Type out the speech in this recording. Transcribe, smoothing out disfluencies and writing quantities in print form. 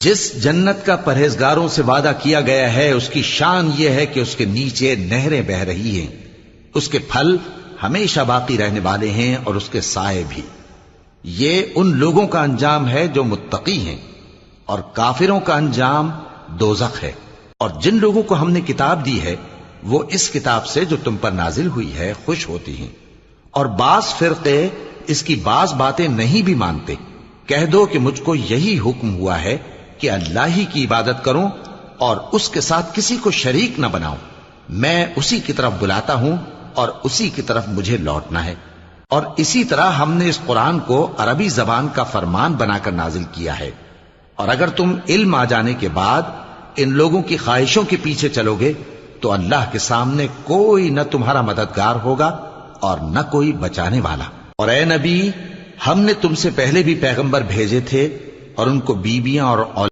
جس جنت کا پرہیزگاروں سے وعدہ کیا گیا ہے اس کی شان یہ ہے کہ اس کے نیچے نہریں بہ رہی ہیں، اس کے پھل ہمیشہ باقی رہنے والے ہیں اور اس کے سائے بھی۔ یہ ان لوگوں کا انجام ہے جو متقی ہیں، اور کافروں کا انجام دوزخ ہے۔ اور جن لوگوں کو ہم نے کتاب دی ہے وہ اس کتاب سے جو تم پر نازل ہوئی ہے خوش ہوتی ہیں، اور بعض فرقے اس کی بعض باتیں نہیں بھی مانتے۔ کہہ دو کہ مجھ کو یہی حکم ہوا ہے کہ اللہ ہی کی عبادت کروں اور اس کے ساتھ کسی کو شریک نہ بناؤں۔ میں اسی کی طرف بلاتا ہوں اور اسی کی طرف مجھے لوٹنا ہے۔ اور اسی طرح ہم نے اس قرآن کو عربی زبان کا فرمان بنا کر نازل کیا ہے۔ اور اگر تم علم آ جانے کے بعد ان لوگوں کی خواہشوں کے پیچھے چلو گے تو اللہ کے سامنے کوئی نہ تمہارا مددگار ہوگا اور نہ کوئی بچانے والا۔ اور اے نبی، ہم نے تم سے پہلے بھی پیغمبر بھیجے تھے اور ان کو بیویاں اور